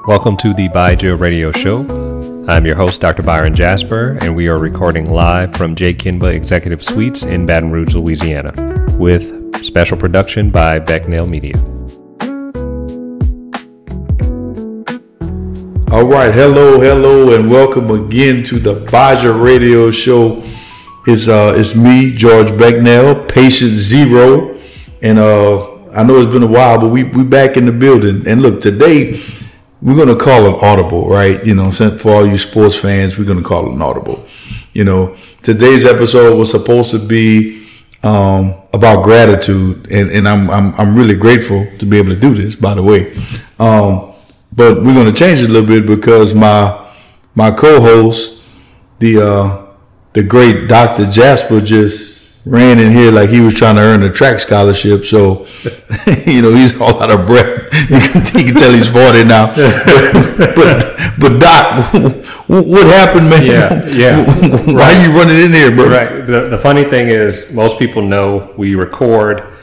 Welcome to the Byja radio show. I'm your host, Dr. Byron Jasper, and we are recording live from J. Kinba Executive Suites in Baton Rouge, Louisiana, with special production by Becnel Media. All right, hello, and welcome again to the Byja radio show. It's me, George Becnel, patient zero, and I know it's been a while, but we back in the building. And look, today we're gonna call an audible, right? You know, for all you sports fans, we're gonna call it an audible. You know, today's episode was supposed to be about gratitude, and I'm really grateful to be able to do this, by the way. But we're gonna change it a little bit because my co-host, the great Dr. Jasper, just ran in here like he was trying to earn a track scholarship. So, you know, he's all out of breath. You can tell he's 40 now. But Doc, what happened, man? Yeah. Why are you running in here, bro? Right. The funny thing is, most people know we record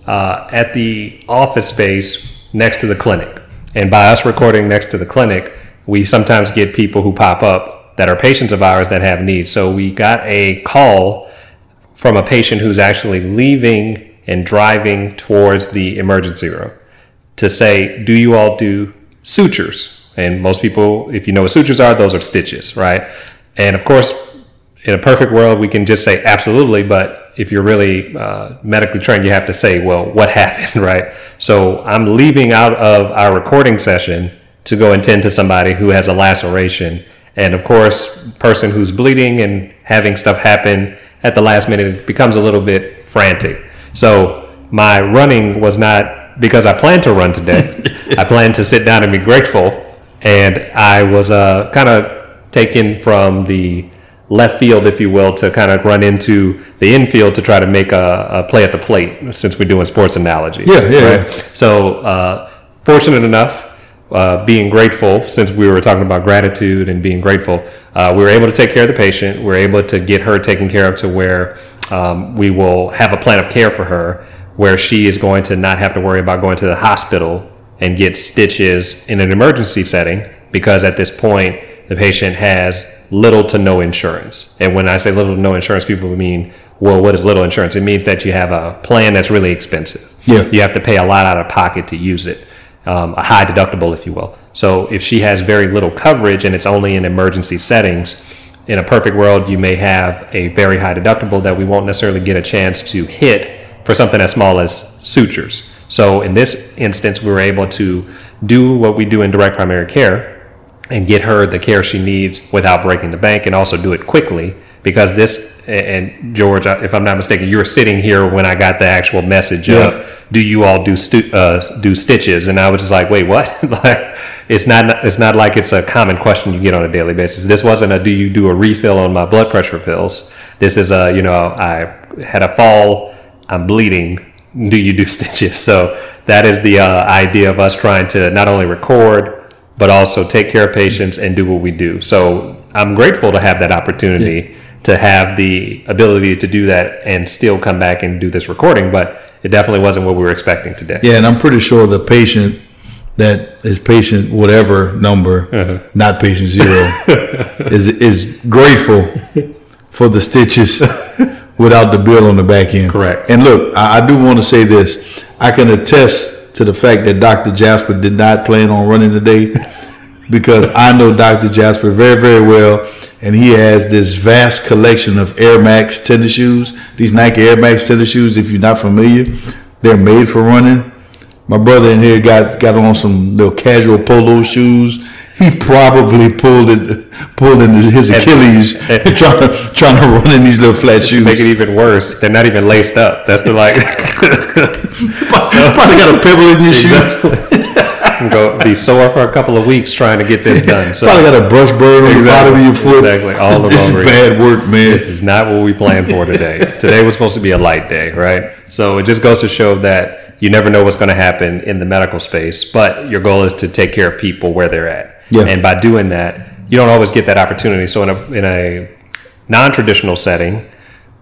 at the office space next to the clinic. And by us recording next to the clinic, we sometimes get people who pop up that are patients of ours that have needs. So we got a call from a patient who's actually leaving and driving towards the emergency room to say, do you all do sutures? And most people, if you know what sutures are, those are stitches, right? And of course, in a perfect world, we can just say absolutely, but if you're really medically trained, you have to say, well, what happened, right? So I'm leaving out of our recording session to go and tend to somebody who has a laceration. And of course, person who's bleeding and having stuff happen at the last minute becomes a little bit frantic. So my running was not because I planned to run today. I planned to sit down and be grateful. And I was kind of taken from the left field, if you will, to kind of run into the infield to try to make a play at the plate, since we're doing sports analogies. Yeah. Right? So fortunate enough, being grateful, since we were talking about gratitude and being grateful, we were able to take care of the patient. We were able to get her taken care of to where we will have a plan of care for her, where she is going to not have to worry about going to the hospital and get stitches in an emergency setting, because at this point, the patient has little to no insurance. And when I say little to no insurance, people mean, well, what is little insurance? It means that you have a plan that's really expensive. Yeah. You have to pay a lot out of pocket to use it. A high deductible, if you will. So if she has very little coverage and it's only in emergency settings, in a perfect world, you may have a very high deductible that we won't necessarily get a chance to hit for something as small as sutures. So in this instance, we were able to do what we do in direct primary care and get her the care she needs without breaking the bank, and also do it quickly, because this, and George, if I'm not mistaken, you were sitting here when I got the actual message of, do you all do stitches? And I was just like, wait, what? Like, it's not like it's a common question you get on a daily basis. This wasn't a, do you do a refill on my blood pressure pills? This is a, I had a fall, I'm bleeding, do you do stitches? So that is the idea of us trying to not only record, but also take care of patients and do what we do. So I'm grateful to have that opportunity, to have the ability to do that and still come back and do this recording, but it definitely wasn't what we were expecting today. Yeah, and I'm pretty sure the patient that is patient whatever number, not patient zero, is grateful for the stitches without the bill on the back end. Correct. And look, I do want to say this. I can attest to the fact that Dr. Jasper did not plan on running today, because I know Dr. Jasper very, very well, and he has this vast collection of Air Max tennis shoes. These Nike Air Max tennis shoes, if you're not familiar, they're made for running. My brother in here got on some little casual polo shoes. He probably pulled in his Achilles trying to run in these little flat shoes. To make it even worse, they're not even laced up. That's the probably got a pebble in your shoe. Go be sore for a couple of weeks trying to get this done. So probably got a brush burn on the bottom of your foot. Exactly. All this is bad work, man. This is not what we planned for today. Today was supposed to be a light day, right? So it just goes to show that you never know what's going to happen in the medical space, but your goal is to take care of people where they're at. Yeah. And by doing that, you don't always get that opportunity. So in a non-traditional setting,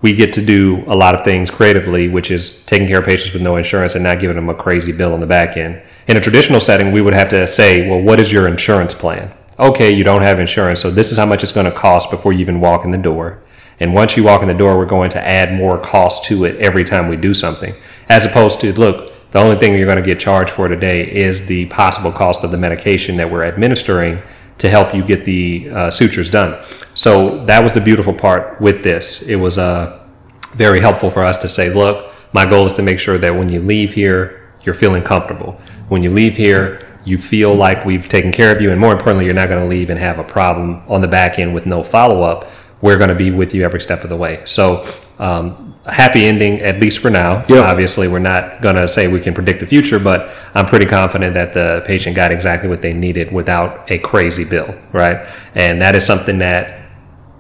we get to do a lot of things creatively, which is taking care of patients with no insurance and not giving them a crazy bill on the back end. In a traditional setting, we would have to say, well, what is your insurance plan? Okay, you don't have insurance, so this is how much it's going to cost before you even walk in the door. And once you walk in the door, we're going to add more cost to it every time we do something. As opposed to, look, the only thing you're going to get charged for today is the possible cost of the medication that we're administering to help you get the sutures done. So that was the beautiful part with this. It was very helpful for us to say, look, my goal is to make sure that when you leave here, you're feeling comfortable. When you leave here, you feel like we've taken care of you. And more importantly, you're not going to leave and have a problem on the back end with no follow-up. We're going to be with you every step of the way. So a happy ending, at least for now. Yep. Obviously, we're not going to say we can predict the future, but I'm pretty confident that the patient got exactly what they needed without a crazy bill, right? And that is something that,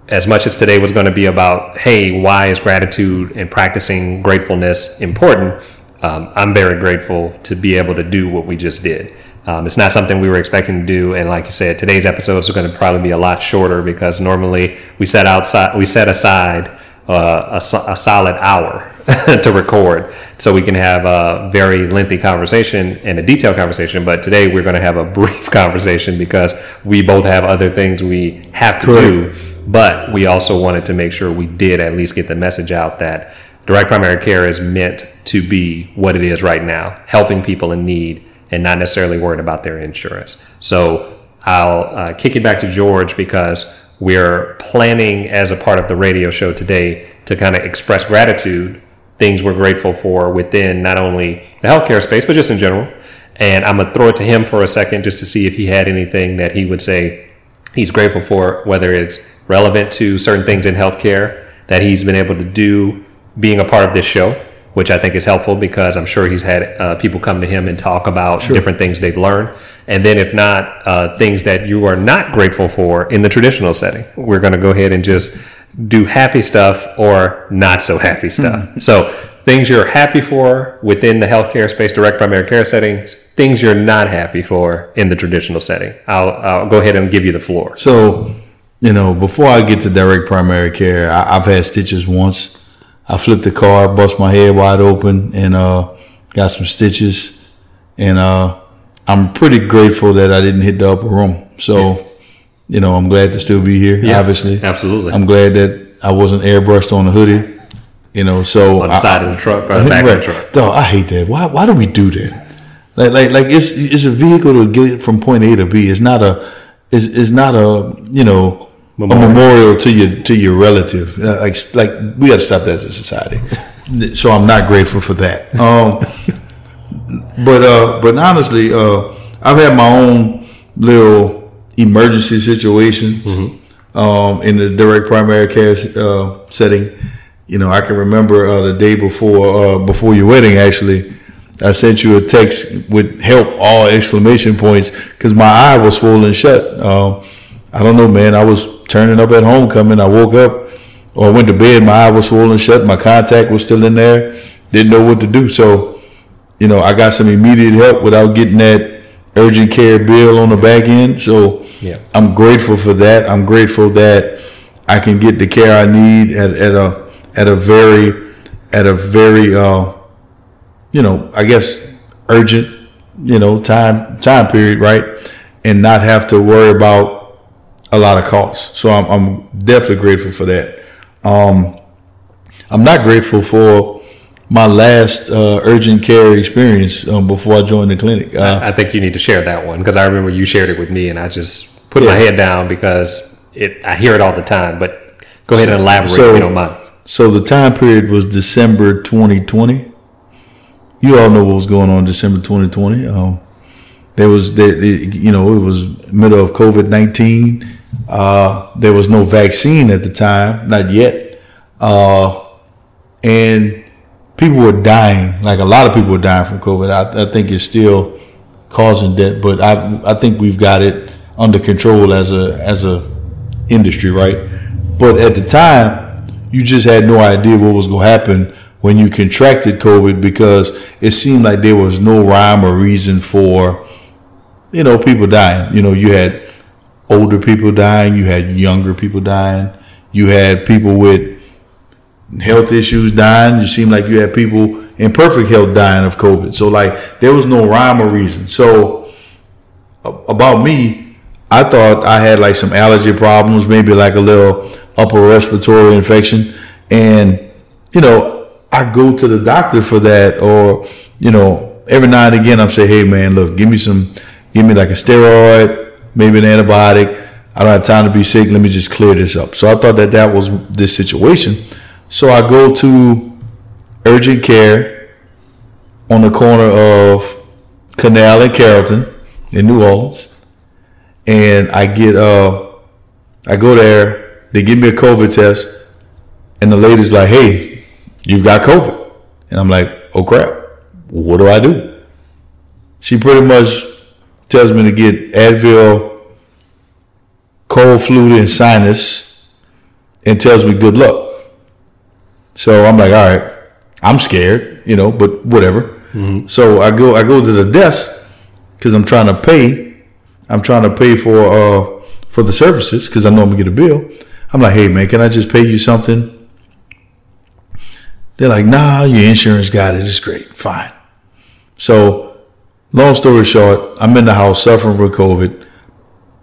as much as today was going to be about, hey, why is gratitude and practicing gratefulness important? I'm very grateful to be able to do what we just did. It's not something we were expecting to do, and like you said, today's episodes are going to probably be a lot shorter because normally we set aside a solid hour to record so we can have a very lengthy conversation and a detailed conversation. But today we're going to have a brief conversation because we both have other things we have to do. But we also wanted to make sure we did at least get the message out that direct primary care is meant to be what it is right now, helping people in need and not necessarily worried about their insurance. So I'll kick it back to George because we're planning as a part of the radio show today to kind of express gratitude, things we're grateful for within not only the healthcare space, but just in general. And I'm going to throw it to him for a second just to see if he had anything that he would say he's grateful for, whether it's relevant to certain things in healthcare that he's been able to do being a part of this show, which I think is helpful because I'm sure he's had people come to him and talk about different things they've learned. And then if not, things that you are not grateful for in the traditional setting. We're going to go ahead and just do happy stuff or not so happy stuff. So things you're happy for within the healthcare space, direct primary care settings, things you're not happy for in the traditional setting. I'll go ahead and give you the floor. So, before I get to direct primary care, I've had stitches once. I flipped the car, bust my head wide open, and got some stitches. And I'm pretty grateful that I didn't hit the upper room. So, I'm glad to still be here, obviously. Absolutely. I'm glad that I wasn't airbrushed on the hoodie, so. On the side of the truck or the back of the truck. Dog, I hate that. Why do we do that? Like it's a vehicle to get from point A to B. It's not a memorial to your relative. Like we got to stop that as a society. So I'm not grateful for that. But honestly, I've had my own little emergency situations in the direct primary care setting. I can remember the day before your wedding. Actually, I sent you a text with help, all exclamation points, because my eye was swollen shut. I don't know, man. I was turning up at homecoming. I woke up or went to bed. My eye was swollen shut. My contact was still in there. Didn't know what to do. So, I got some immediate help without getting that urgent care bill on the back end. So I'm grateful for that. I'm grateful that I can get the care I need at a very I guess urgent, time period, right? And not have to worry about a lot of costs. So I'm definitely grateful for that. I'm not grateful for my last urgent care experience before I joined the clinic. I think you need to share that one because I remember you shared it with me and I just put my head down because I hear it all the time. But go ahead and elaborate if you don't mind. So the time period was December 2020. You all know what was going on in December 2020. It was middle of COVID-19. There was no vaccine at the time, not yet. And people were dying, like a lot of people were dying from COVID. I think it's still causing death, but I think we've got it under control as a industry, right? But at the time, you just had no idea what was going to happen when you contracted COVID because it seemed like there was no rhyme or reason for, people dying. You had older people dying, you had younger people dying, you had people with health issues dying. You seem like you had people in perfect health dying of COVID. So like there was no rhyme or reason. So about me, I thought I had like some allergy problems, maybe like a little upper respiratory infection. And, I go to the doctor for that, or, every now and again I'm saying, hey man, look, give me like a steroid, maybe an antibiotic. I don't have time to be sick. Let me just clear this up. So I thought that was this situation. So I go to urgent care on the corner of Canal and Carrollton in New Orleans. And I go there, they give me a COVID test, and the lady's like, hey, you've got COVID. And I'm like, oh crap, what do I do? She pretty much tells me to get Advil, cold flu, and sinus, and tells me good luck. So I'm like, all right, I'm scared, but whatever. Mm-hmm. So I go to the desk because I'm trying to pay for the services because I know I'm gonna get a bill. I'm like, hey man, can I just pay you something? They're like, nah, your insurance got it. It's great, fine. So long story short, I'm in the house suffering with COVID.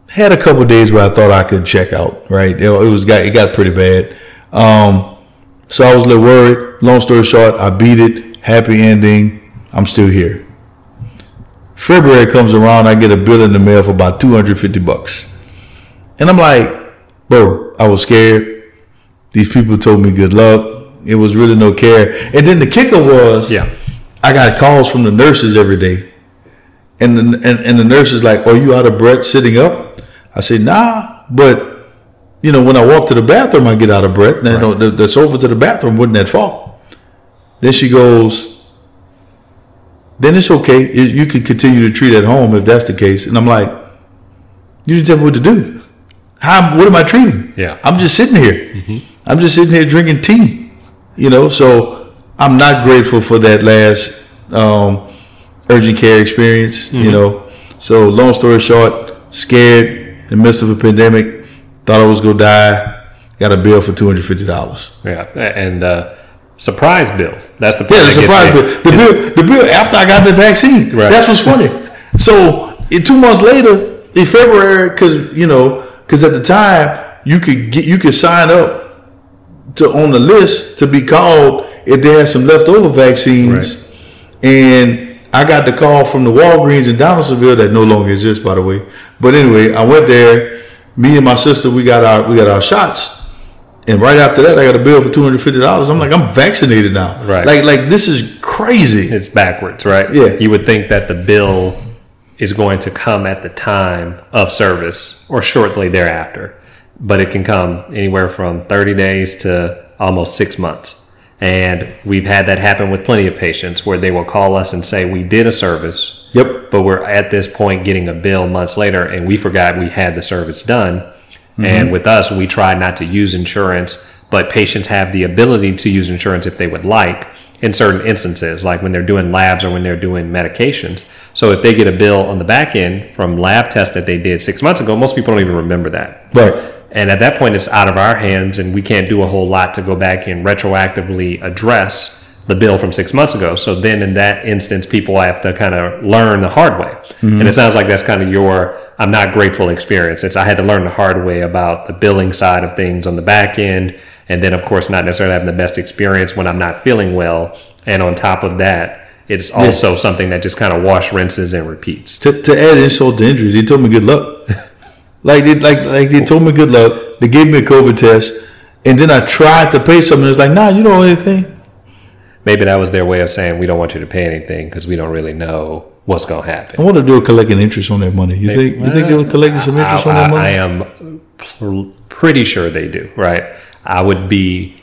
Had a couple of days where I thought I could check out. Right, it got pretty bad. So I was a little worried. Long story short, I beat it. Happy ending. I'm still here. February comes around, I get a bill in the mail for about $250. And I'm like, bro, I was scared. These people told me good luck. It was really no care. And then the kicker was, I got calls from the nurses every day. And the nurse is like, are you out of breath sitting up? I say, nah, but when I walk to the bathroom, I get out of breath. Right. The sofa to the bathroom wasn't that far. Then she goes, then it's okay. You can continue to treat at home if that's the case. And I'm like, you didn't tell me what to do. What am I treating? Yeah. I'm just sitting here. Mm-hmm. I'm just sitting here drinking tea. So I'm not grateful for that last urgent care experience. Mm-hmm. So long story short, scared in the midst of a pandemic, thought I was gonna die, got a bill for $250. Yeah, and surprise bill. That's the the surprise bill. The bill after I got the vaccine. Right. That's what's funny. So 2 months later, in February, because at the time you could sign up on the list to be called if they had some leftover vaccines. Right. And I got the call from the Walgreens in Donaldsonville that no longer exists, by the way. But anyway, I went there. Me and my sister, we got our shots. And right after that, I got a bill for $250. I'm like, I'm vaccinated now. Right. Like this is crazy. It's backwards, right? Yeah. You would think that the bill is going to come at the time of service or shortly thereafter. But it can come anywhere from 30 days to almost 6 months. And we've had that happen with plenty of patients where they will call us and say, we did a service, but we're at this point getting a bill months later and we forgot we had the service done. Mm-hmm. And with us, we try not to use insurance, but patients have the ability to use insurance if they would like in certain instances, like when they're doing labs or when they're doing medications. So if they get a bill on the back end from lab tests that they did 6 months ago, most people don't even remember that. Right. And at that point, it's out of our hands, and we can't do a whole lot to go back and retroactively address the bill from 6 months ago. So then in that instance, people have to kind of learn the hard way. Mm-hmm. And it sounds like that's kind of your I'm not grateful experience. I had to learn the hard way about the billing side of things on the back end. And then, of course, not necessarily having the best experience when I'm not feeling well. And on top of that, it's also something that just kind of wash, rinses, and repeats. To add insult to injury, they told me good luck. Like they told me good luck. They gave me a COVID test, and then I tried to pay something. It's like, nah, you don't owe anything. Maybe that was their way of saying we don't want you to pay anything because we don't really know what's going to happen. I wonder if they were collecting interest on that money. You think they were collecting some interest on that money? I am pretty sure they do. Right. I would be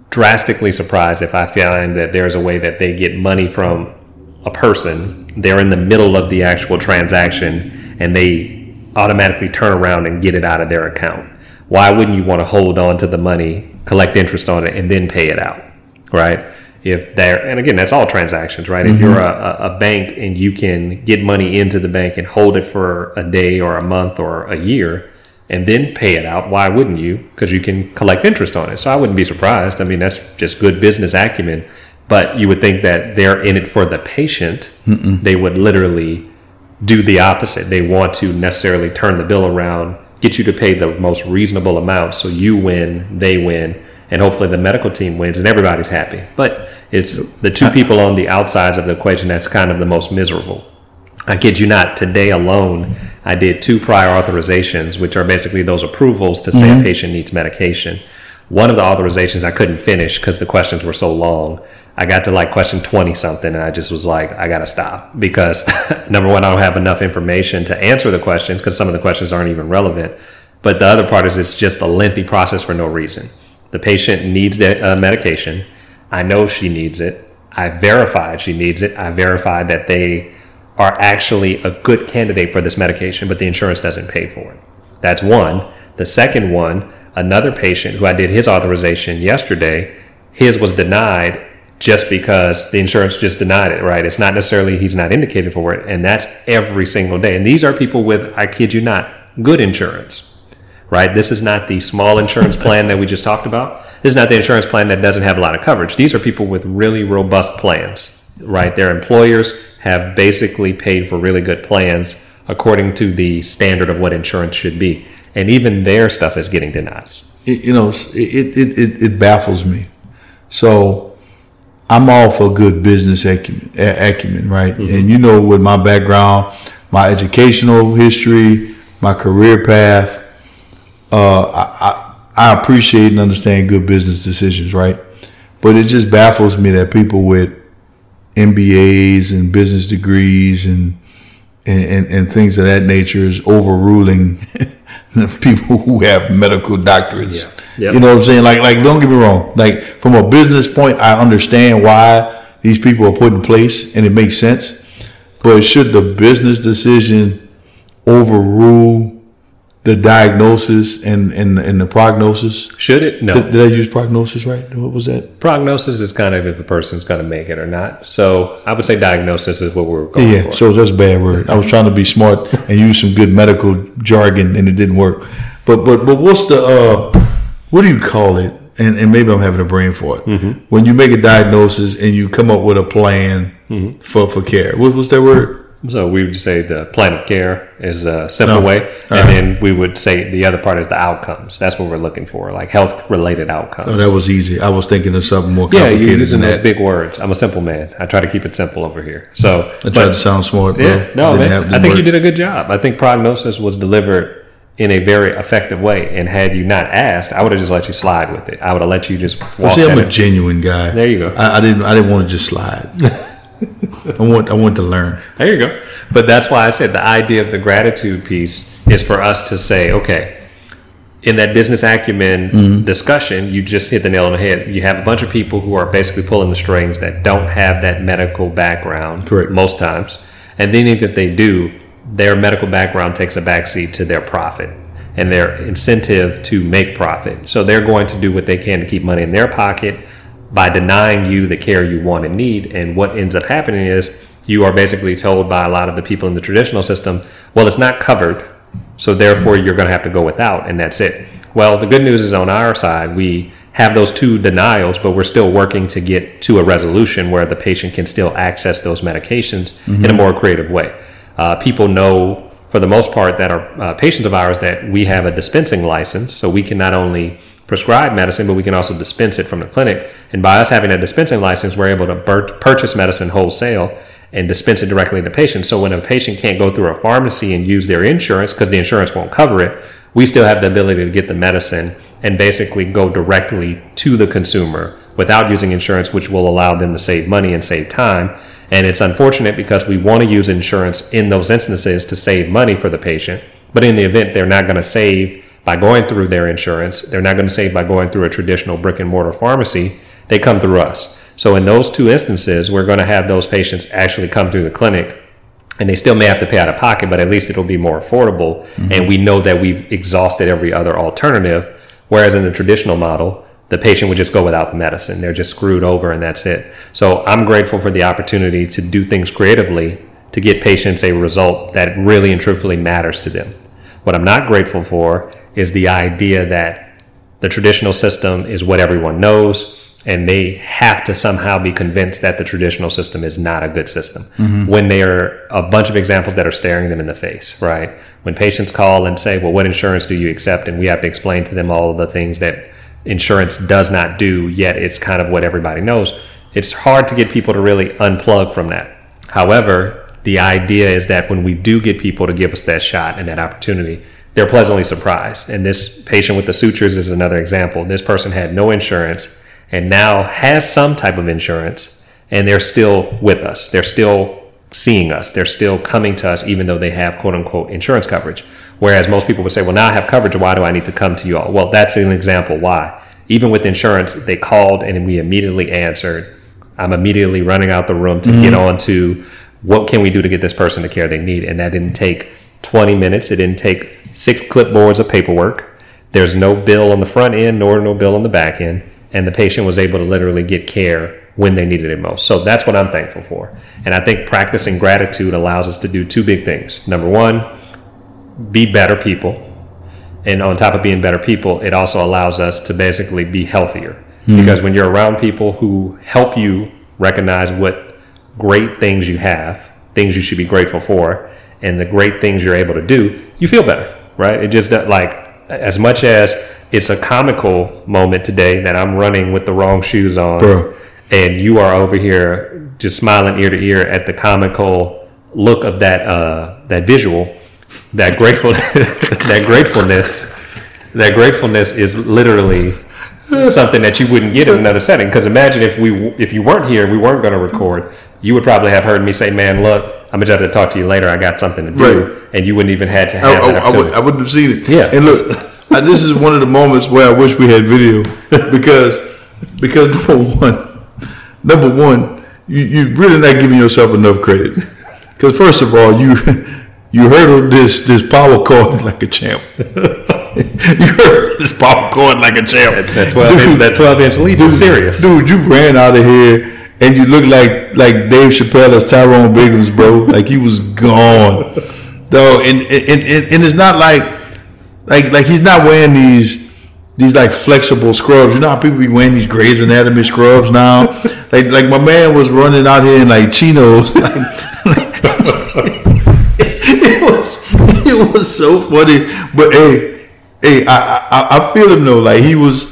drastically surprised if I find that there's a way that they get money from a person. They're in the middle of the actual transaction, and they automatically turn around and get it out of their account. Why wouldn't you want to hold on to the money, collect interest on it, and then pay it out, right? And again, that's all transactions, right? Mm-hmm. If you're a bank and you can get money into the bank and hold it for a day or a month or a year, and then pay it out, why wouldn't you? Because you can collect interest on it. So I wouldn't be surprised. I mean, that's just good business acumen. But you would think that they're in it for the patient. They would literally do the opposite. They want to necessarily turn the bill around, get you to pay the most reasonable amount, so you win, they win, and hopefully the medical team wins and everybody's happy. But it's the two people on the outsides of the equation that's kind of the most miserable. I kid you not, today alone, I did 2 prior authorizations, which are basically those approvals to say a patient needs medication. One of the authorizations I couldn't finish because the questions were so long. I got to like question 20 something and I just was like, I got to stop because number one, I don't have enough information to answer the questions because some of the questions aren't even relevant. But the other part is it's just a lengthy process for no reason. The patient needs the medication. I know she needs it. I verified she needs it. I verified that they are actually a good candidate for this medication, but the insurance doesn't pay for it. That's one. The second one, another patient who I did his authorization yesterday, his was denied just because the insurance just denied it, right? It's not necessarily he's not indicated for it, and that's every single day. And these are people with, I kid you not, good insurance, right? This is not the small insurance plan that we just talked about. This is not the insurance plan that doesn't have a lot of coverage. These are people with really robust plans, right? Their employers have basically paid for really good plans according to the standard of what insurance should be. And even their stuff is getting denied. It baffles me. So I'm all for good business acumen, right? And with my background, my educational history, my career path, I appreciate and understand good business decisions, right? But it just baffles me that people with MBAs and business degrees and things of that nature is overruling people who have medical doctorates. Yeah. Yep. You know what I'm saying? Like, don't get me wrong. Like, from a business point, I understand why these people are put in place, and it makes sense. But should the business decision overrule the diagnosis and the prognosis? Should it? No. Did I use prognosis right? What was that? Prognosis is kind of if a person's going to make it or not. So I would say diagnosis is what we're going for. Yeah, so that's a bad word. I was trying to be smart and use some good medical jargon, and it didn't work. But what's the what do you call it? And maybe I'm having a brain for it. When you make a diagnosis and you come up with a plan for care. What's that word? So we would say the plan of care is a simple way. And then we would say the other part is the outcomes. That's what we're looking for, like health-related outcomes. Oh, that was easy. I was thinking of something more complicated. Yeah, you're using those big words. I'm a simple man. I try to keep it simple over here. So I tried to sound smart, bro. Yeah, no, man. I think you did a good job. I think prognosis was delivered in a very effective way. And had you not asked, I would have just let you slide with it. I would have let you just walk. See, I'm a genuine guy. There you go. I didn't want to just slide. I want to learn. There you go. But that's why I said the idea of the gratitude piece is for us to say, okay, in that business acumen discussion, you just hit the nail on the head. You have a bunch of people who are basically pulling the strings that don't have that medical background. Correct. Most times. And then even if they do, their medical background takes a backseat to their profit and their incentive to make profit. So they're going to do what they can to keep money in their pocket by denying you the care you want and need. And what ends up happening is you are basically told by a lot of the people in the traditional system, well, it's not covered, so therefore you're going to have to go without, and that's it. Well, the good news is on our side, we have those 2 denials, but we're still working to get to a resolution where the patient can still access those medications in a more creative way. People know, for the most part, that are patients of ours, that we have a dispensing license, so we can not only prescribe medicine, but we can also dispense it from the clinic. And by us having a dispensing license, we're able to purchase medicine wholesale and dispense it directly to patients. So when a patient can't go through a pharmacy and use their insurance because the insurance won't cover it, we still have the ability to get the medicine and basically go directly to the consumer without using insurance, which will allow them to save money and save time. And it's unfortunate because we want to use insurance in those instances to save money for the patient. But in the event they're not going to save by going through their insurance, they're not going to save by going through a traditional brick and mortar pharmacy, they come through us. So in those 2 instances, we're going to have those patients actually come through the clinic, and they still may have to pay out of pocket, but at least it'll be more affordable. And we know that we've exhausted every other alternative. Whereas in the traditional model, the patient would just go without the medicine. They're just screwed over and that's it. So I'm grateful for the opportunity to do things creatively to get patients a result that really and truthfully matters to them. What I'm not grateful for is the idea that the traditional system is what everyone knows, and they have to somehow be convinced that the traditional system is not a good system. When there are a bunch of examples that are staring them in the face, right? When patients call and say, well, what insurance do you accept? And we have to explain to them all of the things that insurance does not do, yet it's kind of what everybody knows. It's hard to get people to really unplug from that. However, the idea is that when we do get people to give us that shot and that opportunity, they're pleasantly surprised. And this patient with the sutures is another example. This person had no insurance and now has some type of insurance, and they're still with us. They're still seeing us. They're still coming to us, even though they have quote unquote insurance coverage. Whereas most people would say, well, now I have coverage. Why do I need to come to you all? Well, that's an example why. Even with insurance, they called and we immediately answered. I'm immediately running out the room to get on to what can we do to get this person the care they need. And that didn't take 20 minutes. It didn't take 6 clipboards of paperwork. There's no bill on the front end nor no bill on the back end. And the patient was able to literally get care when they needed it most. So that's what I'm thankful for. And I think practicing gratitude allows us to do 2 big things. Number one, be better people. And on top of being better people, it also allows us to basically be healthier. Because when you're around people who help you recognize what great things you have, things you should be grateful for, and the great things you're able to do, you feel better, right? It just like, as much as it's a comical moment today that I'm running with the wrong shoes on, bro, and you are over here just smiling ear to ear at the comical look of that visual, that gratefulness is literally something that you wouldn't get in another setting. Because imagine if you weren't here, we weren't going to record, you would probably have heard me say, man, look, I'm going to have to talk to you later. I got something to do. Right. And you wouldn't even have to have that opportunity. I wouldn't have seen it. Yeah. And look, this is one of the moments where I wish we had video because number one, you're really not giving yourself enough credit. Because first of all, you hurdled this power cord like a champ. You hurdled this power cord like a champ. That 12-inch lead is serious. Dude, you ran out of here and you look like Dave Chappelle as Tyrone Biggums, bro. Like he was gone. Though, and it's not like he's not wearing these like flexible scrubs. You know how people be wearing these Grey's Anatomy scrubs now? like my man was running out here in like chinos. It was so funny. But hey, I feel him though. Like he was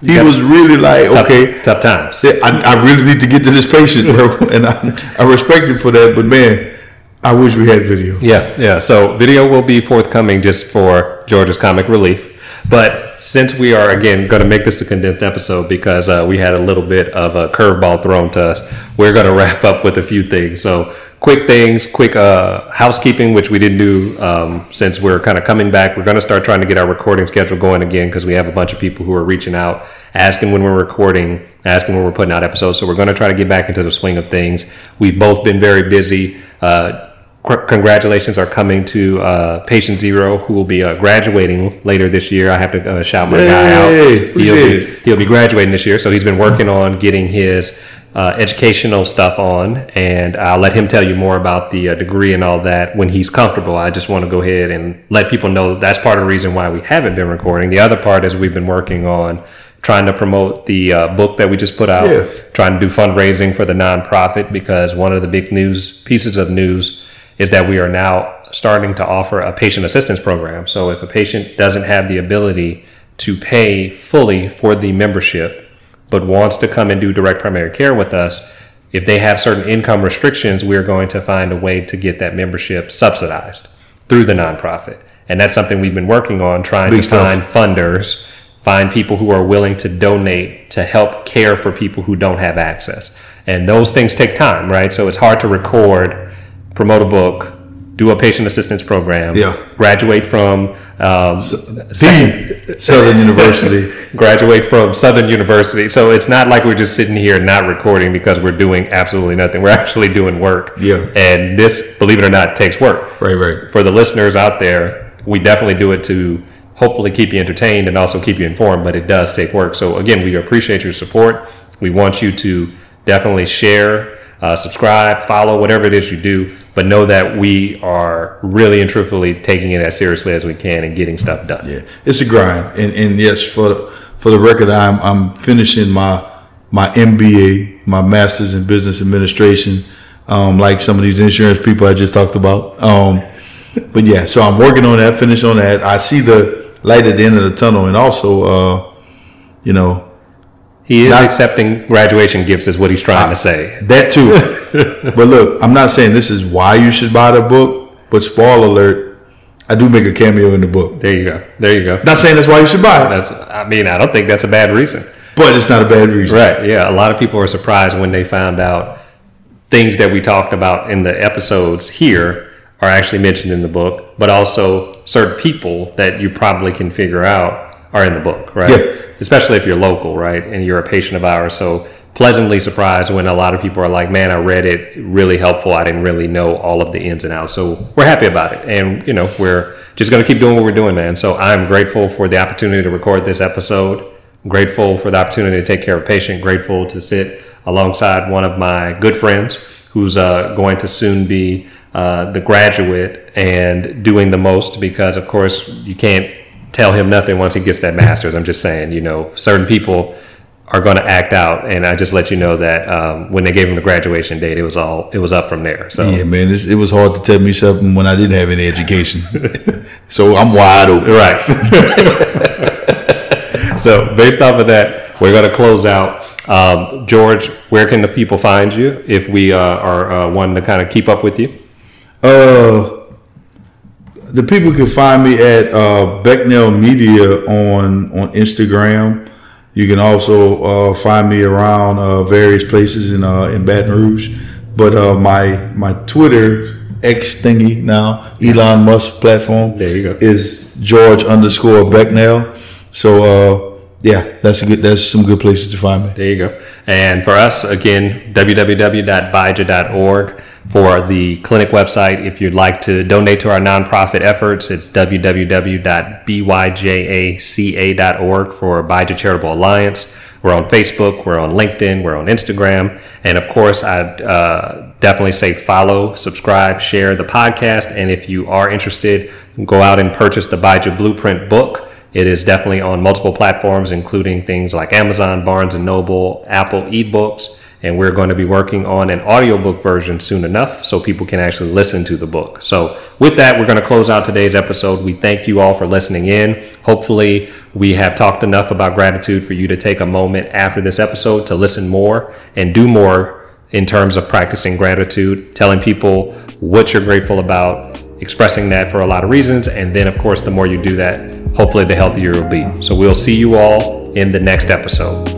really like, okay, tough times. I really need to get to this patient, bro. And I respect him for that. But man, I wish we had video. Yeah. So video will be forthcoming just for George's comic relief. But since we are, again, going to make this a condensed episode because we had a little bit of a curveball thrown to us, we're going to wrap up with a few things. So quick housekeeping, which we didn't do since we're kind of coming back. We're going to start trying to get our recording schedule going again because we have a bunch of people who are reaching out, asking when we're recording, asking when we're putting out episodes. So we're going to try to get back into the swing of things. We've both been very busy. Congratulations are coming to patient Zero, who will be graduating later this year. I have to shout my guy out. He'll be graduating this year, so he's been working on getting his educational stuff on, and I'll let him tell you more about the degree and all that when he's comfortable. I just want to go ahead and let people know that's part of the reason why we haven't been recording. The other part is we've been working on trying to promote the book that we just put out, trying to do fundraising for the nonprofit, because one of the big pieces of news is that we are now starting to offer a patient assistance program. So if a patient doesn't have the ability to pay fully for the membership, but wants to come and do direct primary care with us, if they have certain income restrictions, we're going to find a way to get that membership subsidized through the nonprofit. And that's something we've been working on, trying to find funders, find people who are willing to donate to help care for people who don't have access. And those things take time, right? So it's hard to record, promote a book, do a patient assistance program, graduate from Southern University. Graduate from Southern University. So it's not like we're just sitting here not recording because we're doing absolutely nothing. We're actually doing work. Yeah. And this, believe it or not, takes work. Right. For the listeners out there, we definitely do it to hopefully keep you entertained and also keep you informed, but it does take work. So again, we appreciate your support. We want you to definitely share, subscribe, follow, whatever it is you do. but know that we are really and truthfully taking it as seriously as we can and getting stuff done. Yeah, it's a grind, and yes, for the record, I'm finishing my MBA, my master's in business administration, like some of these insurance people I just talked about. But yeah, so I'm working on that, finish on that. I see the light at the end of the tunnel, and also, he is accepting graduation gifts, is what he's trying to say. That too. But look, I'm not saying this is why you should buy the book, but spoiler alert, I do make a cameo in the book. There you go. Not saying that's why you should buy it. I don't think that's a bad reason. But it's not a bad reason. Right, yeah. A lot of people are surprised when they found out things that we talked about in the episodes here are actually mentioned in the book, but also certain people that you probably can figure out are in the book, right? Yeah. Especially if you're local, right? And you're a patient of ours. So pleasantly surprised when a lot of people are like, man, I read it, really helpful. I didn't really know all of the ins and outs. So we're happy about it. And, we're just going to keep doing what we're doing, man. So I'm grateful for the opportunity to record this episode. I'm grateful for the opportunity to take care of a patient. Grateful to sit alongside one of my good friends who's going to soon be the graduate and doing the most, because, of course, you can't tell him nothing once he gets that master's. I'm just saying, certain people are going to act out, and I just let you know that when they gave him the graduation date, it was up from there. So yeah, man, it was hard to tell me something when I didn't have any education. So I'm wide open. Right. So based off of that, we're going to close out. George, where can the people find you if we are wanting to kind of keep up with you? The people can find me at Becnel Media on Instagram. You can also find me around various places in Baton Rouge. But my Twitter X thingy now, Elon Musk platform, there you go, is George_Becnel. So that's some good places to find me. There you go. And for us, again, www.byja.org for the clinic website. If you'd like to donate to our nonprofit efforts, it's www.byjaca.org for Byja Charitable Alliance. We're on Facebook, we're on LinkedIn, we're on Instagram. And of course, I'd definitely say follow, subscribe, share the podcast. And if you are interested, go out and purchase the Byja Blueprint book. It is definitely on multiple platforms, including things like Amazon, Barnes & Noble, Apple eBooks. And we're going to be working on an audiobook version soon enough so people can actually listen to the book. So with that, we're going to close out today's episode. We thank you all for listening in. Hopefully, we have talked enough about gratitude for you to take a moment after this episode to listen more and do more in terms of practicing gratitude, telling people what you're grateful about, expressing that for a lot of reasons. And then, of course, the more you do that, hopefully the healthier you'll be. So we'll see you all in the next episode.